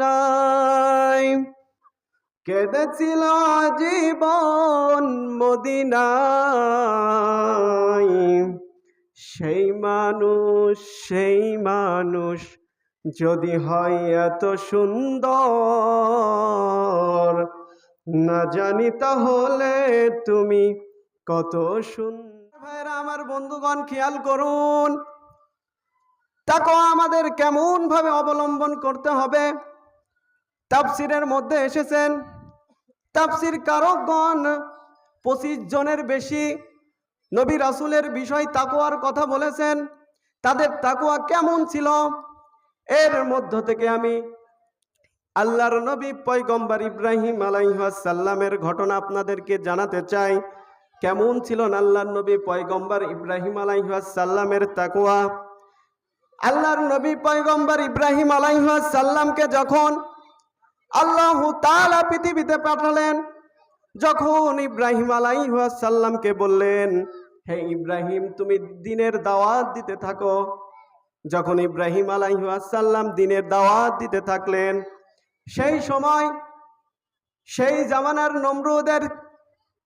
বেদনায় কেঁদেছিল জীবন মদিনায়। সেই মানুষ যদি হয় এত সুন্দর, না জানি তাহলে তুমি কত সুন্দর। ভাইরা আমার, বন্ধুগণ, খেয়াল করুন তাকওয়া আমাদের কেমন ভাবে অবলম্বন করতে হবে। তাফসিরের মধ্যে এসেছেন, তাফসির কারকগণ 25 জনের বেশি নবী রাসূলের বিষয় তাকওয়ার কথা বলেছেন। তাদের তাকওয়া কেমন ছিল, এর মধ্য থেকে আমি আল্লাহর নবী পয়গম্বর ইব্রাহিম আলাইহিস সালামের ঘটনা আপনাদেরকে জানাতে চাই। কেমন ছিলেন আল্লাহর নবী পয়গম্বর ইব্রাহিম আলাইহিস সালামের তাকওয়া। আল্লাহর নবী পয়গম্বর ইব্রাহিম আলাইহিস সালামকে যখন আল্লাহ তাআলা পৃথিবীতে পাঠালেন, যখন ইব্রাহিম আলাইহিস সালামকে বললেন, হে ইব্রাহিম, তুমি দ্বীনের দাওয়াত দিতে থাকো। যখন ইব্রাহিম আলাইহিস সালাম দ্বীনের দাওয়াত দিতে থাকলেন, সেই সময় সেই জামানার নমরুদের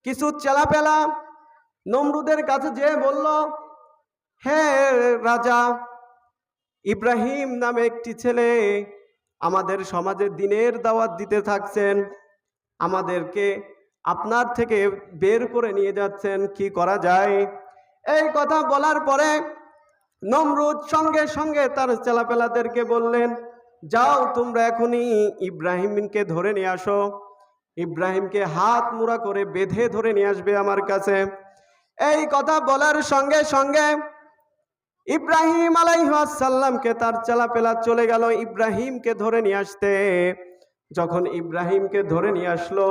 কিছু চেলাপেলা নমরুদের কাছে যেয়ে বলল, হে রাজা, ইব্রাহিম নামে একটি ছেলে আমাদের সমাজে দ্বীনের দাওয়াত দিতে থাকছেন, আমাদেরকে আপনার থেকে বের করে নিয়ে যাচ্ছেন, কি করা যায়? এই কথা বলার পরে নমরুদ সঙ্গে সঙ্গে তার চেলাপেলাদেরকে বললেন, যাও তোমরা এখনই ইব্রাহিমকে ধরে নিয়ে আসো, ইব্রাহিমকে হাত মুড়া করে বেঁধে ধরে নিয়ে আসবে আমার কাছে। এই কথা বলার সঙ্গে সঙ্গে ইব্রাহিম আলাইহিস সালামকে তার চেলাপেলা চলে গেল ইব্রাহিমকে ধরে নিয়ে আসতে। যখন ইব্রাহিমকে ধরে নিয়ে আসলো,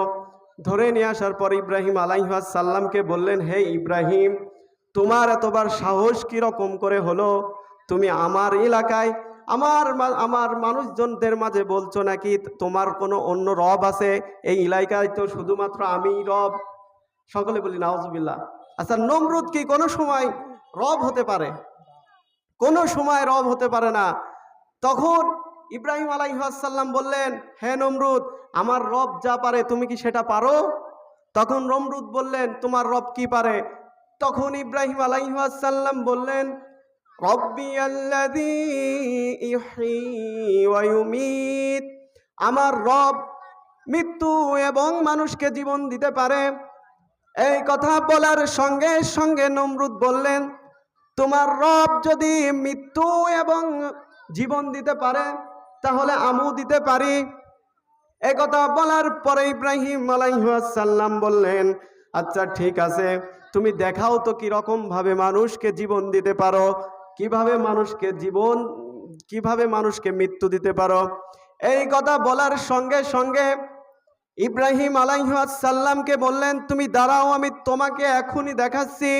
ধরে নিয়ে আসার পর ইব্রাহিম আলাইহিস সালামকে বললেন, হে ইব্রাহিম, তোমার এতবার সাহস কি রকম করে হলো? তুমি আমার এলাকায় আমার মানুষজনদের মাঝে বলছো নাকি তোমার কোনো অন্য রব আছে? এই এলাকায় তো শুধুমাত্র আমিই রব। সকলে বলি নাউজুবিল্লাহ। আচ্ছা, নমরুদ কি কোনো সময় রব হতে পারে? কোনো সময় রব হতে পারে না। তখন ইব্রাহিম আলাইহিস সালাম বললেন, হে নমরুদ, আমার রব যা পারে তুমি কি সেটা পারো? তখন নমরুদ বললেন, তোমার রব কি পারে? তখন ইব্রাহিম আলাইহিস সালাম বললেন, রব্বি আল্লাযী ইহয়ী ওয়া ইউমীত, আমার রব মৃত্যু এবং মানুষকে জীবন দিতে পারে। এই কথা বলার সঙ্গে সঙ্গে নমরুদ বললেন, তোমার রব যদি মৃত্যু এবং জীবন দিতে পারে তাহলে আমিও দিতে পারি। এই কথা বলার পরে ইব্রাহিম আলাইহিস সালাম বললেন, আচ্ছা ঠিক আছে, তুমি দেখাও তো কিরকম ভাবে মানুষকে জীবন দিতে পারো, কিভাবে মানুষকে মৃত্যু দিতে পারো। এই কথা বলার সঙ্গে সঙ্গে ইব্রাহিম আলাইহিস সালামকে বললেন, তুমি দাঁড়াও, আমি তোমাকে এখনই দেখাচ্ছি,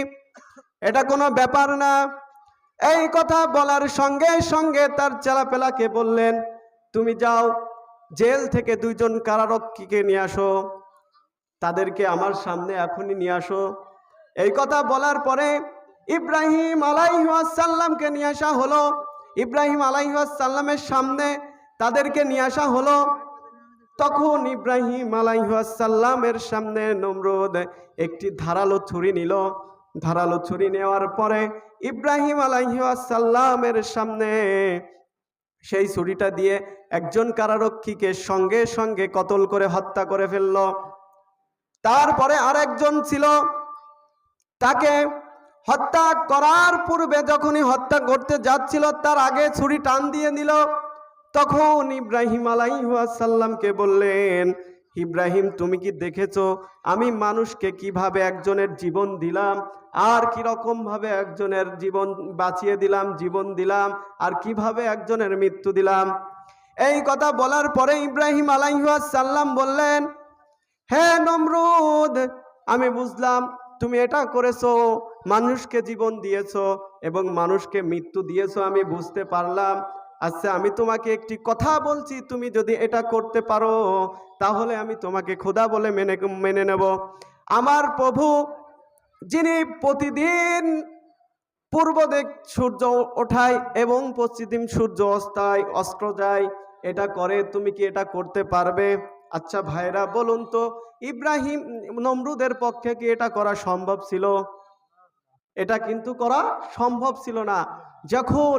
এটা কোনো ব্যাপার না। এই কথা বলার সঙ্গে সঙ্গে তার চেলাপেলাকে বললেন, তুমি যাও জেল থেকে 2 জন কারারক্ষীকে নিয়ে আসো, তাদেরকে আমার সামনে এখনই নিয়ে আসো। এই কথা বলার পরে ইব্রাহিম আলাইহিস সালামকে নিয়ে আসা হলো। ইব্রাহিম আলাইহিস সালামের সামনে তাদেরকে নিয়ে আসা হলো। তখন ইব্রাহিম আলাইহিস সালামের সামনে নমরুদ একটি ধারালো ছুরি নিল। ধারালো ছুরি নেওয়ার পরে ইব্রাহিম আলাইহিস সালামের সামনে সেই ছুরিটা দিয়ে একজন কারারক্ষীকে সঙ্গে সঙ্গে কতল করে হত্যা করে ফেলল। তারপরে আরেকজন ছিল, তাকে হত্যা করার পূর্বে যখনই হত্যা করতে যাচ্ছিল তার আগে ছুরি টান দিয়ে নিল। তখন ইব্রাহিম আলাইহিস সালামকে বললেন, ইব্রাহিম, তুমি কি দেখেছো আমি মানুষকে কিভাবে একজনের জীবন দিলাম, আর কিরকম ভাবে একজনের জীবন বাঁচিয়ে দিলাম, জীবন দিলাম, আর কিভাবে একজনের মৃত্যু দিলাম? এই কথা বলার পরে ইব্রাহিম আলাইহিস সালাম বললেন, হে নমরুদ, আমি বুঝলাম তুমি এটা করেছো, মানুষকে জীবন দিয়েছো এবং মানুষকে মৃত্যু দিয়েছো, আমি বুঝতে পারলাম। আচ্ছা, আমি তোমাকে একটি কথা বলছি, তুমি যদি এটা করতে পারো তাহলে আমি তোমাকে খোদা বলে মেনে নেব। আমার প্রভু, যিনি প্রতিদিন পূর্ব দিক সূর্য ওঠায় এবং পশ্চিম সূর্য অস্ত যায়, এটা করে, তুমি কি এটা করতে পারবে? আচ্ছা ভাইরা বলুন তো, ইব্রাহিম নমরুদের পক্ষে কি এটা করা সম্ভব ছিল? এটা কিন্তু করা সম্ভব ছিল না। যখন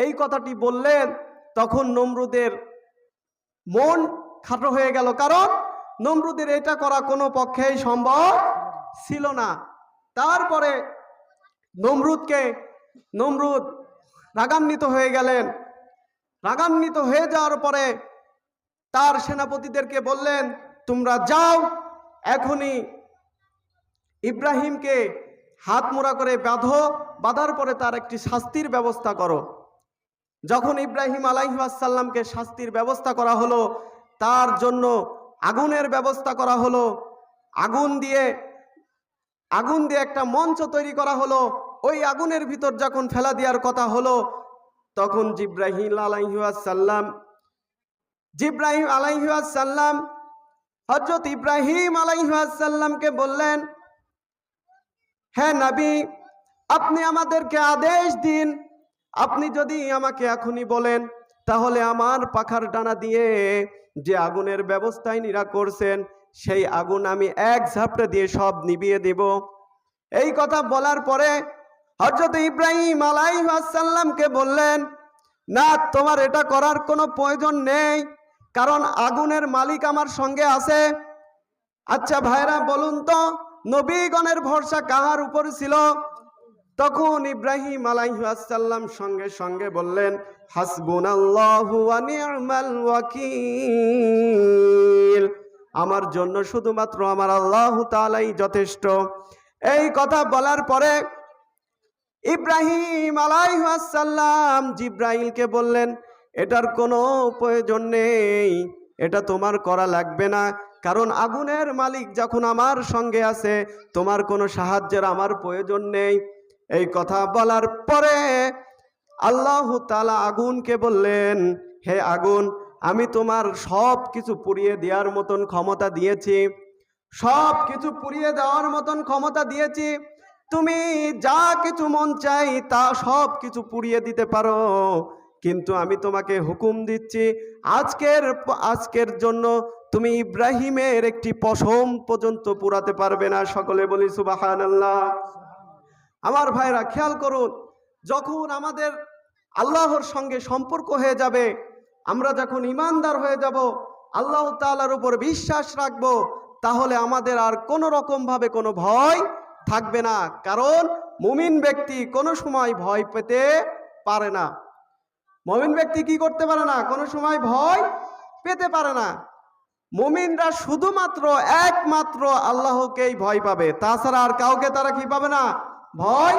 এই কথাটি বললেন তখন নমরুদের মন খাটো হয়ে গেল, কারণ নমরুদের এটা করা কোনো পক্ষেই সম্ভব ছিল না। তারপরে নমরুদ রাগান্বিত হয়ে গেলেন। রাগান্বিত হয়ে যাওয়ার পরে তার সেনাপতিদেরকে বললেন, তোমরা যাও, এখনই ইব্রাহিমকে হাত মোড়া করে বাঁধো, বাঁধার পরে তার একটি শাস্তির ব্যবস্থা করো। যখন ইব্রাহিম আলাইহিস সালামকে শাস্তির ব্যবস্থা করা হলো, তার জন্য আগুনের ব্যবস্থা করা হলো। আগুন দিয়ে একটা মঞ্চ তৈরি করা হলো। ওই আগুনের ভিতর যখন ফেলা দেওয়ার কথা হলো, তখন জিব্রাহিম আলাইহিস সালাম হযরত ইব্রাহিম আলাইহিস সালামকে বললেন, হ্যাঁ নবী, আপনি আমাদেরকে আদেশ দিন। আপনি যদি আমাকে এখনই বলেন, তাহলে আমার পাখার ডানা দিয়ে যে আগুনের ব্যবস্থায় নিরা করছেন, সেই আগুন আমি এক ঝাপটা দিয়ে সব নিভিয়ে দেব। এই কথা বলার পরে হযরত ইব্রাহিম আলাইহিস সালামকে বললেন, না, তোমার এটা করার কোনো প্রয়োজন নেই, কারণ আগুনের মালিক আমার সঙ্গে আছে। আচ্ছা ভাইরা বলুন তো, নবীগণের ভরসা কাহার উপর ছিল? তখন ইব্রাহিম আলাইহিস সালাম সঙ্গে সঙ্গে বললেন, হাসবুনাল্লাহু ওয়া নি'মাল ওয়াকিল, আমার জন্য শুধুমাত্র আমার আল্লাহ তাআলাই যথেষ্ট। এই কথা বলার পরে ইব্রাহিম আলাইহিস সালাম জিব্রাইলকে বললেন, এটার কোনো প্রয়োজন নেই, এটা তোমার করা লাগবে না, কারণ আগুনের মালিক যখন আমার সঙ্গে আছে, তোমার কোনো সাহায্যের আমার প্রয়োজন নেই। এই কথা বলার পরে আল্লাহ তাআলা আগুনকে বললেন, হে আগুন, আমি তোমার সব কিছু পুড়িয়ে দেওয়ার মতন ক্ষমতা দিয়েছি, সব কিছু পুড়িয়ে দেওয়ার মতন ক্ষমতা দিয়েছি। তুমি যা কিছু মন চাই তা সব কিছু পুড়িয়ে দিতে পারো, কিন্তু আমি তোমাকে হুকুম দিচ্ছি, আজকের জন্য তুমি ইব্রাহিমের একটি পশম পর্যন্ত পুরাতে পারবে না। সকলে বলি সুবহানাল্লাহ। আমার ভাইরা খেয়াল করুন, যখন আমাদের আল্লাহর সঙ্গে সম্পর্ক হয়ে যাবে, আমরা যখন ইমানদার হয়ে যাব, আল্লাহ তাআলার উপর বিশ্বাস রাখবো, তাহলে আমাদের আর কোনো রকমভাবে কোনো ভয় থাকবে না। কারণ মুমিন ব্যক্তি কোনো সময় ভয় পেতে পারে না। মুমিন ব্যক্তি কি করতে পারে না? কোনো সময় ভয় পেতে পারে না। মুমিনরা শুধুমাত্র একমাত্র আল্লাহকেই ভয় পাবে, তাছাড়া আর কাউকে তারা কি পাবে না? ভয়